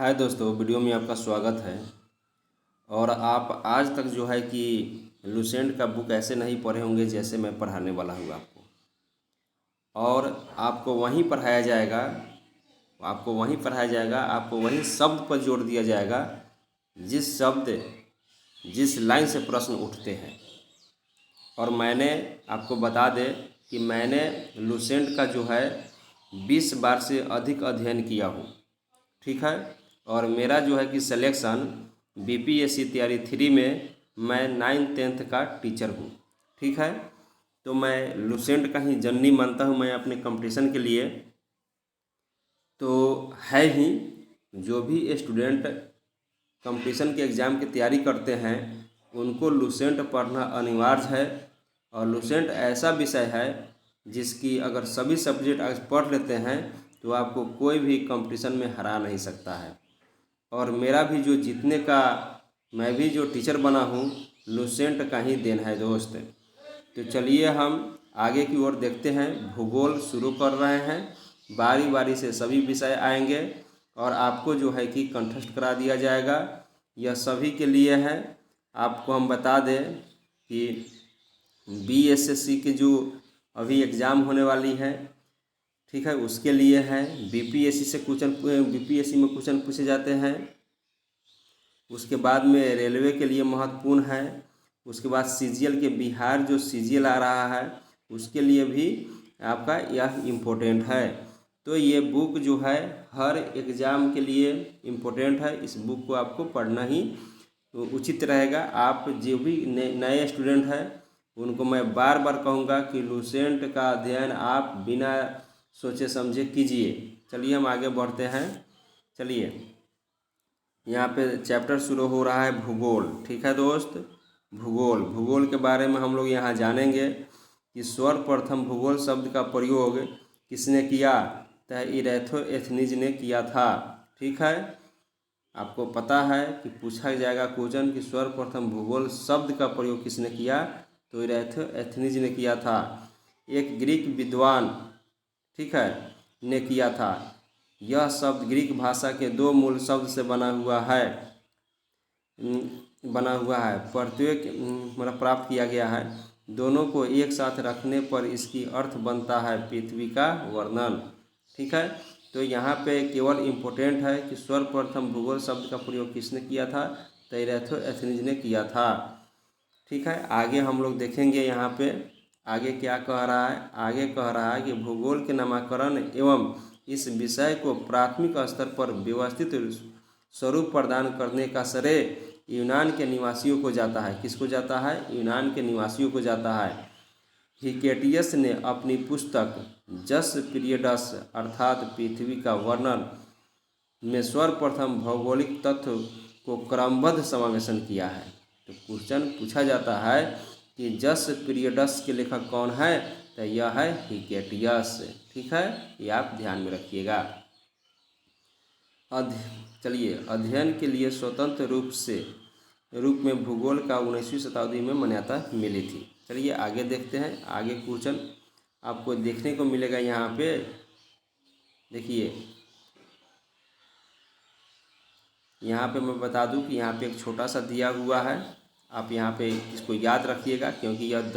हाय दोस्तों, वीडियो में आपका स्वागत है। और आप आज तक जो है कि लुसेंट का बुक ऐसे नहीं पढ़े होंगे जैसे मैं पढ़ाने वाला हूँ आपको। और आपको वहीं पढ़ाया जाएगा आपको वहीं शब्द पर जोर दिया जाएगा जिस शब्द जिस लाइन से प्रश्न उठते हैं। और मैंने आपको बता दें कि मैंने लुसेंट का जो है 20 बार से अधिक अध्ययन किया हूँ, ठीक है। और मेरा जो है कि सिलेक्शन बीपीएससी तैयारी 3 में मैं 9th-10th का टीचर हूँ, ठीक है। तो मैं लुसेंट का ही जननी मानता हूँ मैं अपने कंपटीशन के लिए। तो है ही, जो भी स्टूडेंट कंपटीशन के एग्ज़ाम की तैयारी करते हैं उनको लुसेंट पढ़ना अनिवार्य है। और लुसेंट ऐसा विषय है जिसकी अगर सभी सब्जेक्ट आज पढ़ लेते हैं तो आपको कोई भी कंपटीशन में हरा नहीं सकता है। और मेरा भी जो जीतने का, मैं भी जो टीचर बना हूँ लुसेंट का ही देन है दोस्त। तो चलिए हम आगे की ओर देखते हैं। भूगोल शुरू कर रहे हैं, बारी बारी से सभी विषय आएंगे और आपको जो है कि कंठस्थ करा दिया जाएगा। यह सभी के लिए है। आपको हम बता दें कि बीएसएससी के जो अभी एग्ज़ाम होने वाली है, ठीक है, उसके लिए है। बीपीएससी में क्वेश्चन पूछे जाते हैं। उसके बाद में रेलवे के लिए महत्वपूर्ण है। उसके बाद सीजीएल के बिहार जो सीजीएल आ रहा है उसके लिए भी आपका यह इम्पोर्टेंट है। तो ये बुक जो है हर एग्ज़ाम के लिए इम्पोर्टेंट है। इस बुक को आपको पढ़ना ही उचित रहेगा। आप जो भी नए स्टूडेंट हैं उनको मैं बार बार कहूँगा कि लुसेंट का अध्ययन आप बिना सोचे समझे कीजिए। चलिए हम आगे बढ़ते हैं। चलिए, यहाँ पे चैप्टर शुरू हो रहा है भूगोल, ठीक है दोस्त। भूगोल के बारे में हम लोग यहाँ जानेंगे कि सर्वप्रथम भूगोल शब्द का प्रयोग किसने किया, तो इरैथोस्थेनीज ने किया था, ठीक है। आपको पता है कि पूछा जाएगा क्वेश्चन कि सर्वप्रथम भूगोल शब्द का प्रयोग किसने किया, तो इरैथोस्थेनीज ने किया था। एक ग्रीक विद्वान, ठीक है, ने किया था। यह शब्द ग्रीक भाषा के 2 मूल शब्द से बना हुआ है प्रत्येक मतलब प्राप्त किया गया है। दोनों को एक साथ रखने पर इसकी अर्थ बनता है पृथ्वी का वर्णन, ठीक है। तो यहाँ पे केवल इम्पोर्टेंट है कि सर्वप्रथम भूगोल शब्द का प्रयोग किसने किया था, तो इरैथोस्थेनीज ने किया था, ठीक है। आगे हम लोग देखेंगे यहाँ पे आगे क्या कह रहा है। आगे कह रहा है कि भूगोल के नामकरण एवं इस विषय को प्राथमिक स्तर पर व्यवस्थित स्वरूप प्रदान करने का श्रेय यूनान के निवासियों को जाता है। किसको जाता है? यूनान के निवासियों को जाता है। हिकेटियस ने अपनी पुस्तक जस पीरियडस अर्थात पृथ्वी का वर्णन में सर्वप्रथम भौगोलिक तत्व को क्रमबद्ध समावेशन किया है। तो क्वेश्चन पूछा जाता है कि जस पीरियडस के लेखक कौन है, तो यह है हिकेटियस, ठीक है। ये आप ध्यान में रखिएगा। चलिए, अध्ययन के लिए स्वतंत्र रूप में भूगोल का 19वीं शताब्दी में मान्यता मिली थी। चलिए आगे देखते हैं। आगे क्वेश्चन आपको देखने को मिलेगा। यहाँ पे देखिए, यहाँ पे मैं बता दूं कि यहाँ पे एक छोटा सा दिया हुआ है। आप यहाँ पे इसको याद रखिएगा क्योंकि यह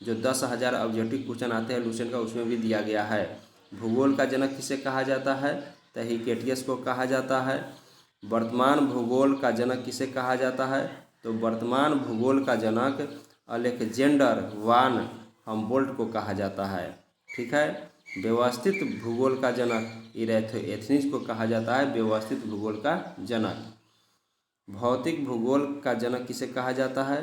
10,000 ऑब्जेक्टिव क्वेश्चन आते हैं लुसेंट का, उसमें भी दिया गया है। भूगोल का जनक किसे कहा जाता है, तो हिकेटियस को कहा जाता है। वर्तमान भूगोल का जनक किसे कहा जाता है, तो वर्तमान भूगोल का जनक अलेक्जेंडर वान हम्बोल्ट को कहा जाता है, ठीक है। व्यवस्थित भूगोल का जनक इरैथोस्थेनीज को कहा जाता है, व्यवस्थित भूगोल का जनक। भौतिक भूगोल का जनक किसे कहा जाता है,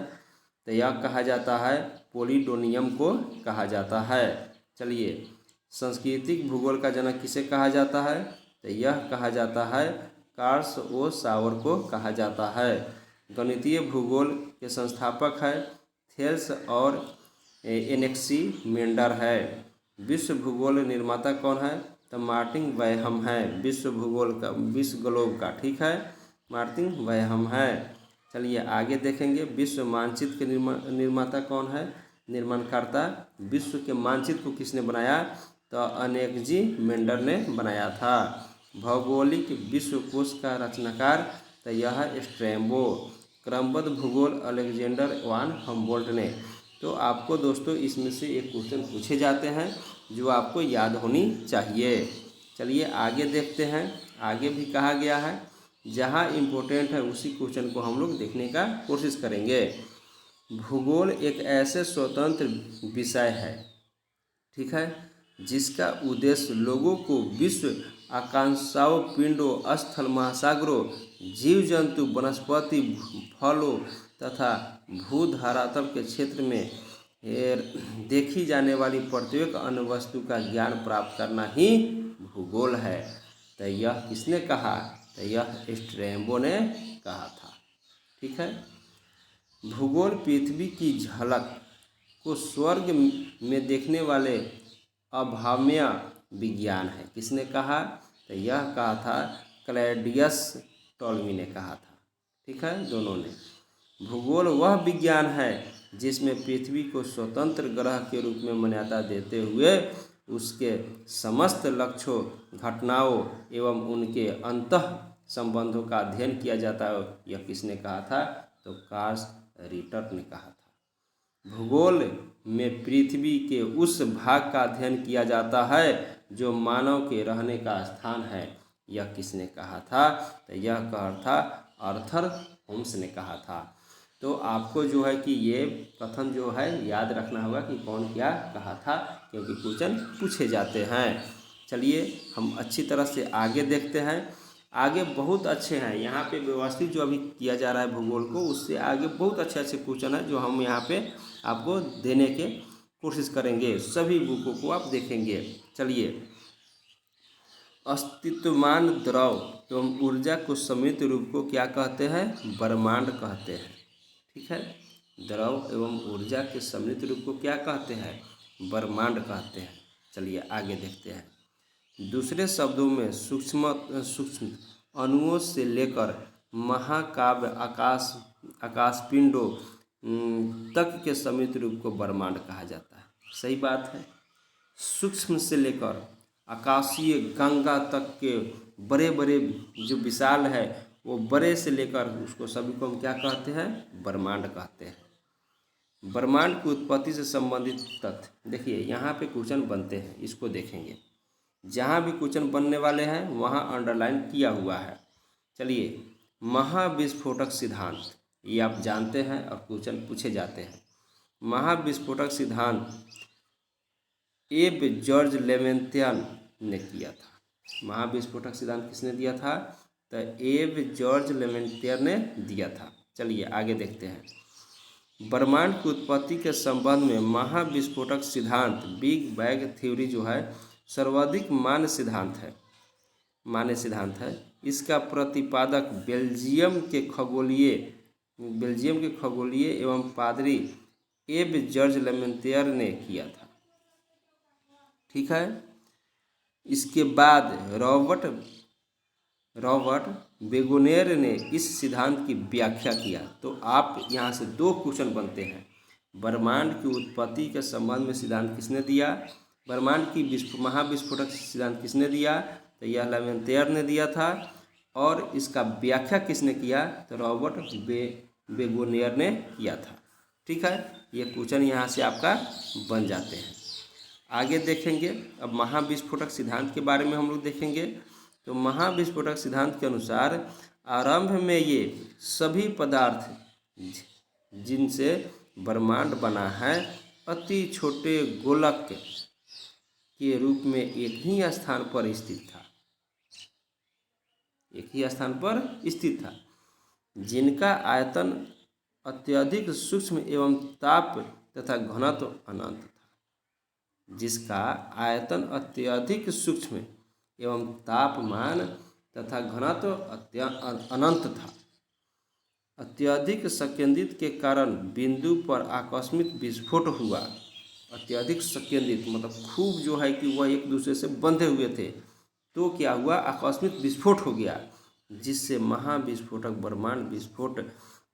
तो यह कहा जाता है पोलिडोनियम को कहा जाता है। चलिए, सांस्कृतिक भूगोल का जनक किसे कहा जाता है, तो यह कहा जाता है कार्ल ओ सावर को कहा जाता है। गणितीय भूगोल के संस्थापक है थेल्स और एनेक्सीमेंडर है। विश्व भूगोल निर्माता कौन है, तो मार्टिन वैहम है। विश्व ग्लोब का, ठीक है, मार्टिन वैहम है। चलिए आगे देखेंगे। विश्व मानचित्र के निर्माता कौन है, निर्माणकर्ता। विश्व के मानचित्र को किसने बनाया, तो अलेक्जेंडर ने बनाया था। भौगोलिक विश्वकोश का रचनाकार, तो यह स्ट्रैबो। क्रमबद्ध भूगोल अलेक्जेंडर वान हम्बोल्ट ने। तो आपको दोस्तों इसमें से एक क्वेश्चन पूछे जाते हैं जो आपको याद होनी चाहिए। चलिए आगे देखते हैं। आगे भी कहा गया है, जहाँ इम्पोर्टेंट है उसी क्वेश्चन को हम लोग देखने का कोशिश करेंगे। भूगोल एक ऐसे स्वतंत्र विषय है, ठीक है, जिसका उद्देश्य लोगों को विश्व, आकांक्षाओं, पिंडों, स्थल, महासागरों, जीव जंतु, वनस्पति, फलों तथा भूधरातल के क्षेत्र में देखी जाने वाली प्रत्येक अन्य वस्तु का ज्ञान प्राप्त करना ही भूगोल है। तो यह किसने कहा? तो यह स्ट्रैबो ने कहा था, ठीक है। भूगोल पृथ्वी की झलक को स्वर्ग में देखने वाले अभाम्य विज्ञान है। किसने कहा? तो यह कहा था क्लैडियस टॉलमी ने कहा था, ठीक है, दोनों ने। भूगोल वह विज्ञान है जिसमें पृथ्वी को स्वतंत्र ग्रह के रूप में मान्यता देते हुए उसके समस्त लक्ष्यों, घटनाओं एवं उनके अंतः संबंधों का अध्ययन किया जाता है। यह किसने कहा था? तो कार्ल रिटर ने कहा था। भूगोल में पृथ्वी के उस भाग का अध्ययन किया जाता है जो मानव के रहने का स्थान है। यह किसने कहा था? तो यह कहा था आर्थर होम्स ने कहा था। तो आपको जो है कि ये कथन जो है याद रखना होगा कि कौन क्या कहा था, क्योंकि क्वेश्चन पूछे जाते हैं। चलिए हम अच्छी तरह से आगे देखते हैं। आगे बहुत अच्छे हैं, यहाँ पे व्यवस्थित जो अभी किया जा रहा है भूगोल को, उससे आगे बहुत अच्छे अच्छे क्वेश्चन है जो हम यहाँ पे आपको देने के कोशिश करेंगे। सभी बुकों को आप देखेंगे। चलिए, अस्तित्वमान द्रव एवं ऊर्जा को सम्मिलित रूप को क्या कहते हैं? ब्रह्मांड कहते हैं, ठीक है। द्रव एवं ऊर्जा के सम्मिलित रूप को क्या कहते हैं? ब्रह्मांड कहते हैं। चलिए आगे देखते हैं। दूसरे शब्दों में सूक्ष्म अणुओं से लेकर महाकाव्य आकाशपिंडों तक के सम्मिलित रूप को ब्रह्मांड कहा जाता है। सही बात है। सूक्ष्म से लेकर आकाशीय गंगा तक के बड़े बड़े जो विशाल है, वो बड़े से लेकर उसको सभी को हम क्या कहते हैं? ब्रह्मांड कहते हैं। ब्रह्मांड की उत्पत्ति से संबंधित तथ्य देखिए, यहाँ पे क्वेश्चन बनते हैं, इसको देखेंगे। जहाँ भी क्वेश्चन बनने वाले हैं वहाँ अंडरलाइन किया हुआ है। चलिए, महाविस्फोटक सिद्धांत, ये आप जानते हैं और क्वेश्चन पूछे जाते हैं। महाविस्फोटक सिद्धांत एब जॉर्ज लेवेंथियन ने किया था। महाविस्फोटक सिद्धांत किसने दिया था? तो एब जॉर्ज लेवेंथियन ने दिया था। चलिए आगे देखते हैं। ब्रह्मांड की उत्पत्ति के संबंध में महाविस्फोटक सिद्धांत, बिग बैंग थ्योरी जो है, सर्वाधिक मान्य सिद्धांत है। इसका प्रतिपादक बेल्जियम के खगोलीय एवं पादरी एब जॉर्ज लेवेंथियन ने किया था, ठीक है। इसके बाद रॉबर्ट बेगोनियर ने इस सिद्धांत की व्याख्या किया। तो आप यहाँ से दो क्वेश्चन बनते हैं। ब्रह्मांड की उत्पत्ति के संबंध में सिद्धांत किसने दिया? ब्रह्मांड की महाविस्फोटक सिद्धांत किसने दिया? तो यह लेवेंथियर ने दिया था। और इसका व्याख्या किसने किया? तो रॉबर्ट बेगोनियर ने किया था, ठीक है। ये क्वेश्चन यहाँ से आपका बन जाते हैं। आगे देखेंगे। अब महाविस्फोटक सिद्धांत के बारे में हम लोग देखेंगे। तो महाविस्फोटक सिद्धांत के अनुसार आरंभ में ये सभी पदार्थ जिनसे ब्रह्मांड बना है अति छोटे गोलक के रूप में एक ही स्थान पर स्थित था, जिनका आयतन अत्यधिक सूक्ष्म एवं ताप तथा घनत्व अनंत था। जिसका आयतन अत्यधिक सूक्ष्म एवं तापमान तथा घनत्व अनंत था। अत्यधिक संकेंद्रित के कारण बिंदु पर आकस्मिक विस्फोट हुआ। अत्यधिक संकेंद्रित मतलब खूब जो है कि वह एक दूसरे से बंधे हुए थे, तो क्या हुआ? आकस्मिक विस्फोट हो गया, जिससे महाविस्फोटक ब्रह्मांड विस्फोट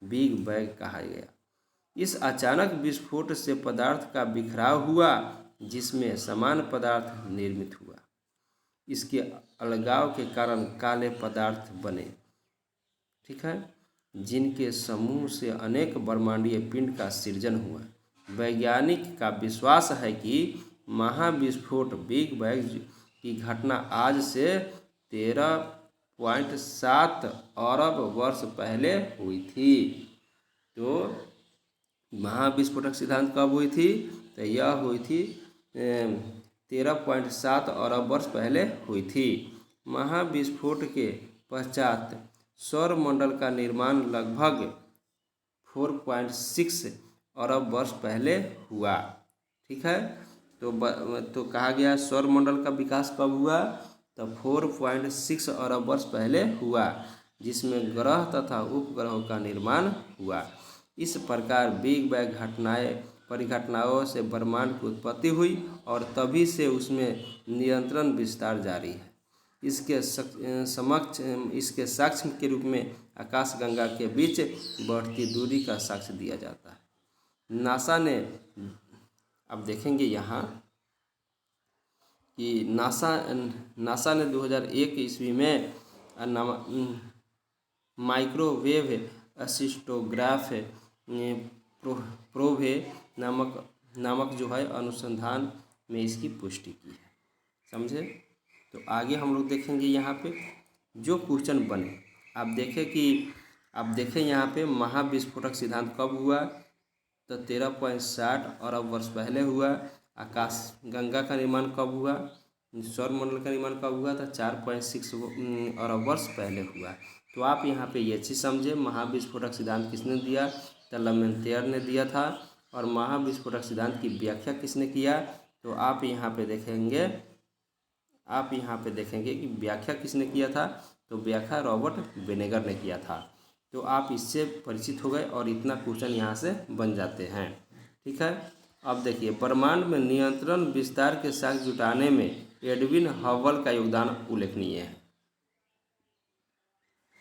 बिग बैंग कहा गया। इस अचानक विस्फोट से पदार्थ का बिखराव हुआ, जिसमें समान पदार्थ निर्मित हुआ। इसके अलगाव के कारण काले पदार्थ बने, ठीक है, जिनके समूह से अनेक ब्रह्मांडीय पिंड का सृजन हुआ। वैज्ञानिक का विश्वास है कि महाविस्फोट बिग बैंग की घटना आज से 13.7 अरब वर्ष पहले हुई थी। तो महाविस्फोटक सिद्धांत कब हुई थी? तो यह हुई थी 13.7 अरब वर्ष पहले हुई थी। महाविस्फोट के पश्चात सौरमंडल का निर्माण लगभग 4.6 अरब वर्ष पहले हुआ, ठीक है। तो कहा गया सौरमंडल का विकास कब हुआ? तो 4.6 अरब वर्ष पहले हुआ, जिसमें ग्रह तथा उपग्रहों का निर्माण हुआ। इस प्रकार बिग बैंग परिघटनाओं से ब्रह्मांड की उत्पत्ति हुई और तभी से उसमें निरंतर विस्तार जारी है। इसके साक्ष्य के रूप में आकाशगंगा के बीच बढ़ती दूरी का साक्ष्य दिया जाता है। नासा ने, अब देखेंगे यहाँ कि नासा ने 2001 ईस्वी में माइक्रोवेव असिस्टोग्राफ प्रोब नामक जो है अनुसंधान में इसकी पुष्टि की है, समझे। तो आगे हम लोग देखेंगे यहाँ पे जो क्वेश्चन बने। आप देखें यहाँ पे महाविस्फोटक सिद्धांत कब हुआ? तो 13.60 अरब वर्ष पहले हुआ। आकाश गंगा का निर्माण कब हुआ? सौरमंडल का निर्माण कब हुआ? तो 4.6 अरब वर्ष पहले हुआ। तो आप यहाँ पे ये चीज़ समझे, महाविस्फोटक सिद्धांत किसने दिया? तो लमेंटियर ने दिया था। और महाविस्फोटक सिद्धांत की व्याख्या किसने किया? तो आप यहाँ पे देखेंगे कि व्याख्या किसने किया था? तो व्याख्या रॉबर्ट बेनेगर ने किया था। तो आप इससे परिचित हो गए और इतना क्वेश्चन यहाँ से बन जाते हैं, ठीक है। अब देखिए, ब्रह्मांड में निरंतर विस्तार के साक्ष्य जुटाने में एडविन हबल का योगदान उल्लेखनीय है।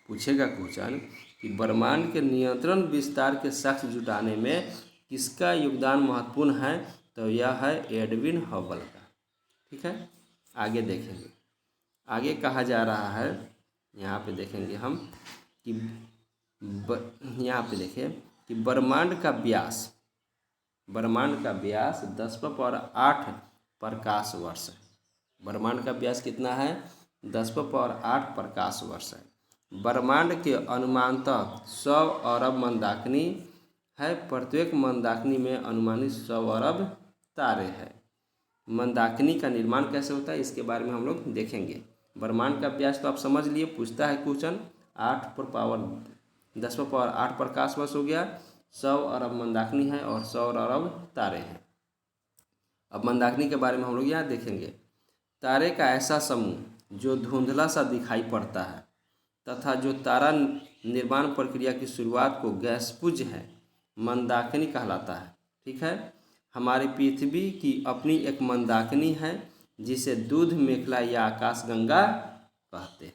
पूछेगा क्वेश्चन कि ब्रह्मांड के निरंतर विस्तार के साक्ष्य जुटाने में किसका योगदान महत्वपूर्ण है? तो यह है एडविन हबल का, ठीक है। आगे देखेंगे, आगे कहा जा रहा है, यहाँ पे देखेंगे हम कि यहाँ पे देखें कि ब्रह्मांड का व्यास 10⁸ प्रकाश वर्ष है। ब्रह्मांड का व्यास कितना है? 10⁸ प्रकाश वर्ष है। ब्रह्मांड के अनुमानतः 100 अरब मंदाकिनी है। प्रत्येक मंदाकिनी में अनुमानित 100 अरब तारे हैं। मंदाकिनी का निर्माण कैसे होता है इसके बारे में हम लोग देखेंगे। ब्रह्मांड का व्यास तो आप समझ लिए, पूछता है क्वेश्चन 10⁸ प्रकाश वर्ष हो गया, 100 अरब मंदाकिनी है और 100 अरब तारे हैं। अब मंदाकिनी के बारे में हम लोग यहाँ देखेंगे। तारे का ऐसा समूह जो धुंधला सा दिखाई पड़ता है तथा जो तारा निर्माण प्रक्रिया की शुरुआत को गैसपुंज है, मंदाकिनी कहलाता है, ठीक है। हमारी पृथ्वी की अपनी एक मंदाकिनी है जिसे दूध मेखला या आकाशगंगा कहते हैं।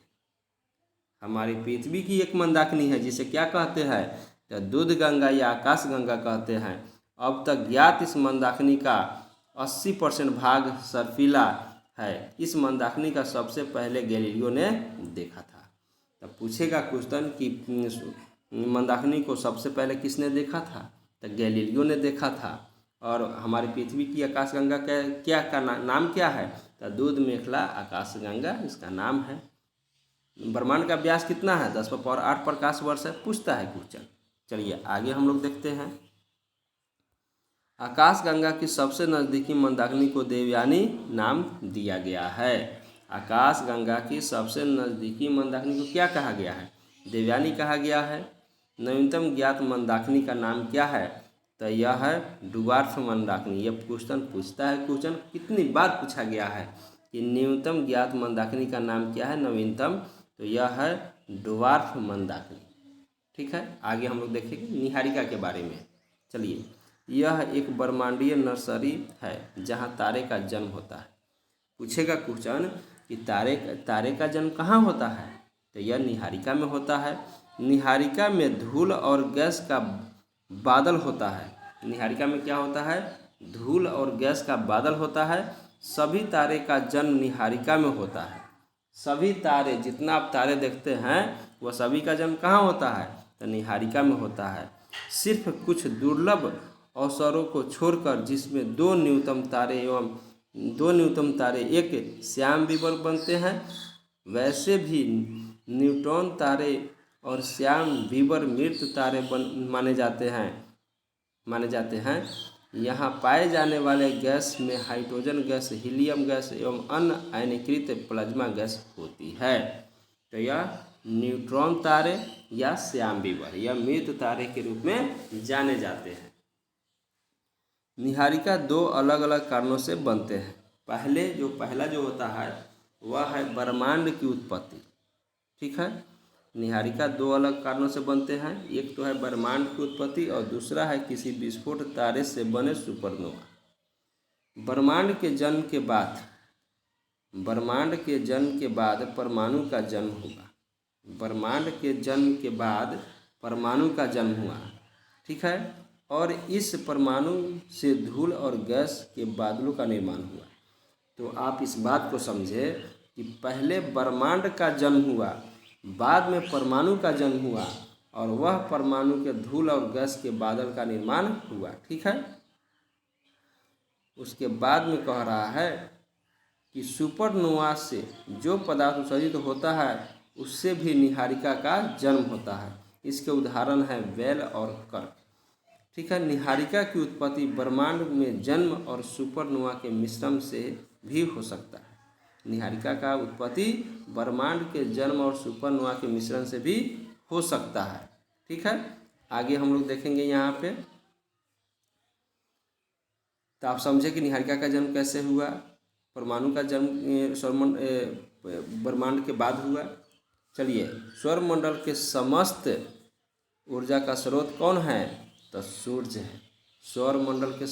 हमारी पृथ्वी की एक मंदाकिनी है जिसे क्या कहते हैं? तो दूध गंगा या आकाश गंगा कहते हैं। अब तक ज्ञात इस मंदाकिनी का 80% भाग सर्फिला है। इस मंदाकिनी का सबसे पहले गैलीलियो ने देखा था। तब पूछेगा क्वेश्चन कि मंदाकिनी को सबसे पहले किसने देखा था? तो गैलीलियो ने देखा था। और हमारी पृथ्वी की आकाशगंगा का नाम क्या है? तो दूध मेखला आकाशगंगा इसका नाम है। ब्रह्मांड का व्यास कितना है? 10⁸ प्रकाश वर्ष है, पूछता है क्वेश्चन। चलिए आगे हम लोग देखते हैं। आकाशगंगा की सबसे नज़दीकी मंदाकिनी को देवयानी नाम दिया गया है। आकाशगंगा की सबसे नज़दीकी मंदाकिनी को क्या कहा गया है? देवयानी कहा गया है। नवीनतम ज्ञात मंदाकिनी का नाम क्या है? तो यह है ड्वार्फ मंदाकिनी। यह क्वेश्चन पूछता है, क्वेश्चन कितनी बार पूछा गया है कि न्यूनतम ज्ञात मंदाकिनी का नाम क्या है? नवीनतम, तो यह है ड्वार्फ मंदाकिनी, ठीक है। आगे हम लोग देखेंगे निहारिका के बारे में। चलिए, यह एक ब्रह्मांडीय नर्सरी है जहाँ तारे का जन्म होता है। पूछेगा क्वेश्चन कि तारे का जन्म कहाँ होता है? तो यह निहारिका में होता है। निहारिका में धूल और गैस का बादल होता है। निहारिका में क्या होता है? धूल और गैस का बादल होता है। सभी तारे का जन्म निहारिका में होता है। सभी तारे, जितना आप तारे देखते हैं वह सभी का जन्म कहाँ होता है? तो नीहारिका में होता है। सिर्फ कुछ दुर्लभ अवसरों को छोड़कर, जिसमें दो न्यूनतम तारे एक श्याम बीवर बनते हैं, वैसे भी न्यूट्रॉन तारे और श्याम बीवर मृत तारे माने जाते हैं। यहाँ पाए जाने वाले गैस में हाइड्रोजन गैस, हीलियम गैस एवं अन्य आयनीकृत प्लाज्मा गैस होती है। तो यह न्यूट्रॉन तारे या श्याम बीवर या मृत तारे के रूप में जाने जाते हैं। नीहारिका दो अलग अलग कारणों से बनते हैं। पहला जो होता है वह है ब्रह्मांड की उत्पत्ति। ठीक है, नीहारिका दो अलग कारणों से बनते हैं। एक तो है ब्रह्मांड की उत्पत्ति और दूसरा है किसी विस्फोट तारे से बने सुपरनोवा। ब्रह्मांड के जन्म के बाद परमाणु का जन्म हुआ। ब्रह्मांड के जन्म के बाद परमाणु का जन्म हुआ। ठीक है, और इस परमाणु से धूल और गैस के बादलों का निर्माण हुआ। तो आप इस बात को समझे कि पहले ब्रह्मांड का जन्म हुआ, बाद में परमाणु का जन्म हुआ और वह परमाणु के धूल और गैस के बादल का निर्माण हुआ। ठीक है, उसके बाद में कह रहा है कि सुपरनोवा से जो पदार्थ उत्सर्जित होता है उससे भी नीहारिका का जन्म होता है। इसके उदाहरण हैं बेल और कर्क। ठीक है, नीहारिका की उत्पत्ति ब्रह्मांड में जन्म और सुपरनोवा के मिश्रण से भी हो सकता है। नीहारिका का उत्पत्ति ब्रह्मांड के जन्म और सुपरनोवा के मिश्रण से भी हो सकता है। ठीक है, आगे हम लोग देखेंगे यहाँ पे। तो आप समझे कि नीहारिका का जन्म कैसे हुआ, परमाणु का जन्म ब्रह्मांड के बाद हुआ। चलिए, सौरमंडल के समस्त ऊर्जा का स्रोत कौन है? तो सूर्य है। सौरमंडल के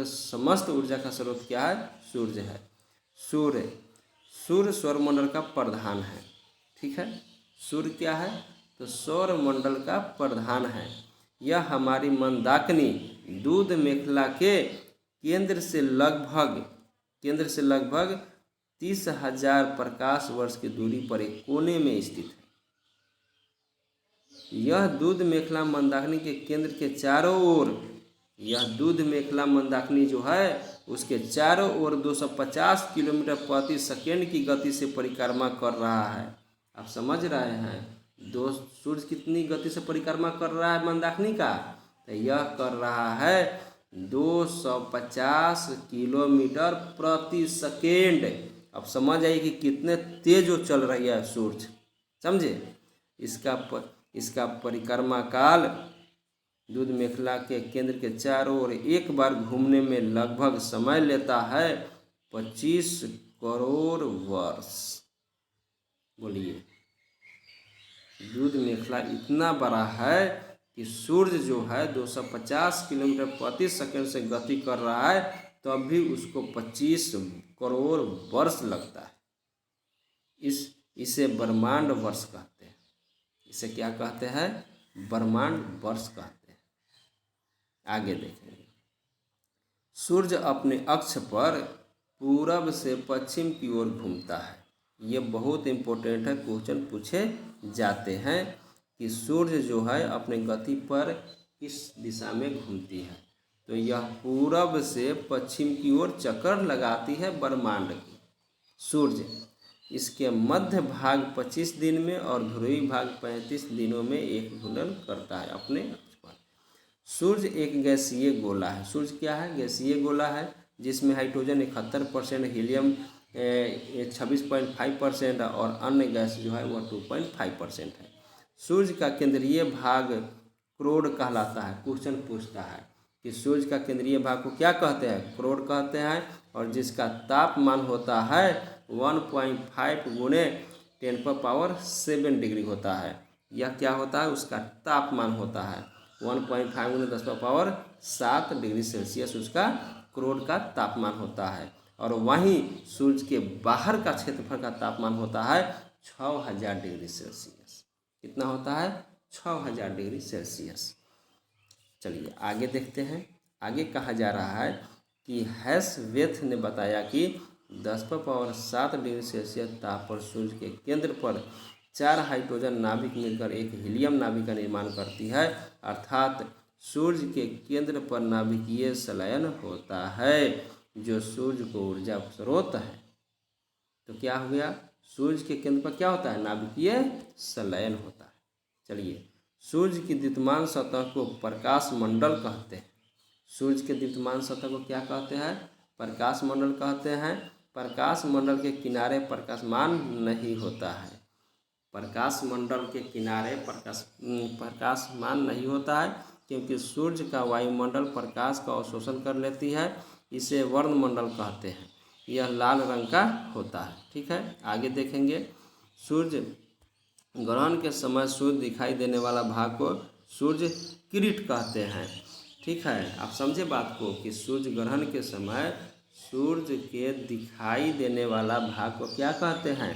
समस्त ऊर्जा का स्रोत क्या है? सूर्य है। सूर्य सौरमंडल का प्रधान है। ठीक है, सूर्य क्या है? तो सौरमंडल का प्रधान है। यह हमारी मंदाकिनी दूध मेखला के केंद्र से लगभग 30,000 प्रकाश वर्ष की दूरी पर एक कोने में स्थित है। यह दूध मेखला मंदाकिनी के केंद्र के चारों ओर, यह दूध मेखला मंदाकिनी जो है उसके चारों ओर 250 किलोमीटर प्रति सेकेंड की गति से परिक्रमा कर रहा है। आप समझ रहे हैं, सूर्य कितनी गति से परिक्रमा कर रहा है मंदाकिनी का? तो यह कर रहा है 250 किलोमीटर प्रति सेकेंड। अब समझ आइए कि कितने तेज वो चल रही है सूर्य। समझे? इसका परिक्रमा काल दूध मेखला के केंद्र के चारों ओर एक बार घूमने में लगभग समय लेता है 25 करोड़ वर्ष। बोलिए, दूध मेखला इतना बड़ा है कि सूर्य जो है 250 किलोमीटर प्रति सेकंड से गति कर रहा है, तब भी उसको 25 करोड़ वर्ष लगता है। इसे ब्रह्मांड वर्ष कहते हैं। इसे क्या कहते हैं? ब्रह्मांड वर्ष कहते हैं। आगे देखेंगे। सूर्य अपने अक्ष पर पूरब से पश्चिम की ओर घूमता है। ये बहुत इम्पोर्टेंट है, क्वेश्चन पूछे जाते हैं कि सूर्य जो है अपने गति पर किस दिशा में घूमती है। तो यह पूरब से पश्चिम की ओर चक्कर लगाती है ब्रह्मांड की। सूर्य इसके मध्य भाग 25 दिन में और ध्रुवीय भाग 35 दिनों में एक घूर्णन करता है अपने अक्ष पर। सूर्य एक गैसीय गोला है। सूर्य क्या है? गैसीय गोला है, जिसमें हाइड्रोजन 71%, हीलियम 26.5% और अन्य गैस जो है वह 2.5% है। सूर्य का केंद्रीय भाग क्रोड कहलाता है। क्वेश्चन पूछता है कि सूर्य का केंद्रीय भाग को क्या कहते हैं? क्रोड कहते हैं। और जिसका तापमान होता है 1.5 गुणे 10⁻7 डिग्री होता है। यह क्या होता है? उसका तापमान होता है 1.5 गुणे 10⁻7 डिग्री सेल्सियस उसका क्रोड का तापमान होता है। और वहीं सूर्य के बाहर का क्षेत्रफल का तापमान होता है 6000 डिग्री सेल्सियस। कितना होता है? 6000 डिग्री सेल्सियस। चलिए आगे देखते हैं। आगे कहा जा रहा है कि हैशवेथ ने बताया कि 10⁻⁷ डिग्री सेल्सियस ताप पर सूर्य के केंद्र पर 4 हाइड्रोजन नाभिक मिलकर एक हीलियम नाभिक का निर्माण करती है, अर्थात सूर्य के केंद्र पर नाभिकीय संलयन होता है जो सूर्य को ऊर्जा स्रोत है। तो क्या हो गया, सूर्य के केंद्र पर क्या होता है, नाभिकीय संलयन होता है। चलिए, सूर्य की द्युतिमान सतह को प्रकाश मंडल कहते हैं। सूर्य के द्युतिमान सतह को क्या कहते हैं, प्रकाश मंडल कहते हैं। प्रकाश मंडल के किनारे प्रकाशमान नहीं होता है। प्रकाश मंडल के किनारे प्रकाशमान नहीं होता है क्योंकि सूर्य का वायुमंडल प्रकाश का अवशोषण कर लेती है। इसे वर्णमंडल कहते हैं। यह लाल रंग का होता है। ठीक है, आगे देखेंगे। सूर्य ग्रहण के समय सूर्य दिखाई देने वाला भाग को सूर्य किरीट कहते हैं। ठीक है, आप समझे बात को कि सूर्य ग्रहण के समय सूर्य के दिखाई देने वाला भाग को क्या कहते हैं,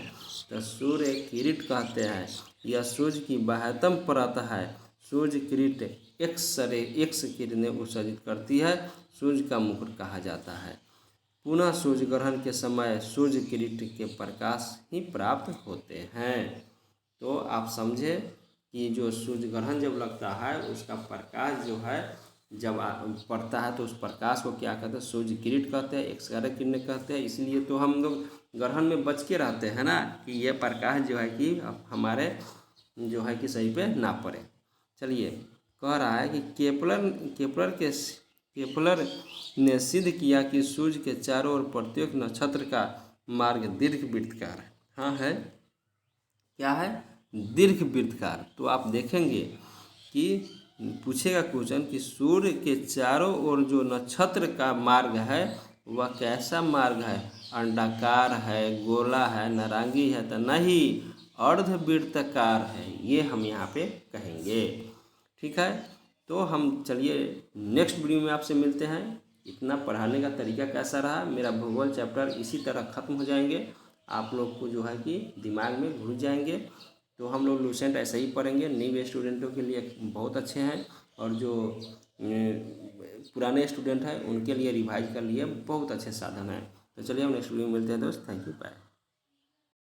तो सूर्य किरीट कहते हैं। यह सूर्य की बाह्यतम परत है। सूर्य किरीट एक्स किरणें उत्सर्जित करती है। सूर्य का मुकुट कहा जाता है। पुनः सूर्य ग्रहण के समय सूर्य किरीट के प्रकाश ही प्राप्त होते हैं। तो आप समझे कि जो सूर्य ग्रहण जब लगता है उसका प्रकाश जो है जब पड़ता है तो उस प्रकाश को क्या कहते हैं, सूर्य किरीट कहते हैं, एक्सरे किरणें कहते हैं। इसलिए तो हम लोग ग्रहण में बच के रहते हैं ना, कि ये प्रकाश जो है कि हमारे जो है कि सही पे ना पड़े। चलिए, कह रहा है कि केपलर ने सिद्ध किया कि सूर्य के चारों ओर प्रत्येक नक्षत्र का मार्ग दीर्घवृत्ताकार है। हाँ है, क्या है, दीर्घवृत्ताकार। तो आप देखेंगे कि पूछेगा क्वेश्चन कि सूर्य के चारों ओर जो नक्षत्र का मार्ग है वह कैसा मार्ग है, अंडाकार है, गोला है, नारंगी है, तो नहीं, अर्धवृत्ताकार है। ये हम यहाँ पे कहेंगे। ठीक है, तो हम चलिए नेक्स्ट वीडियो में आपसे मिलते हैं। इतना पढ़ाने का तरीका कैसा रहा, मेरा भूगोल चैप्टर इसी तरह ख़त्म हो जाएंगे। आप लोग को जो है कि दिमाग में घुस जाएंगे। तो हम लोग लूसेंट ऐसे ही पढ़ेंगे। न्यू स्टूडेंटों के लिए बहुत अच्छे हैं और जो पुराने स्टूडेंट हैं उनके लिए रिवाइज कर लिए बहुत अच्छे साधन हैं। तो चलिए हम नेक्स्ट वीडियो में मिलते हैं दोस्त। Thank you, bye.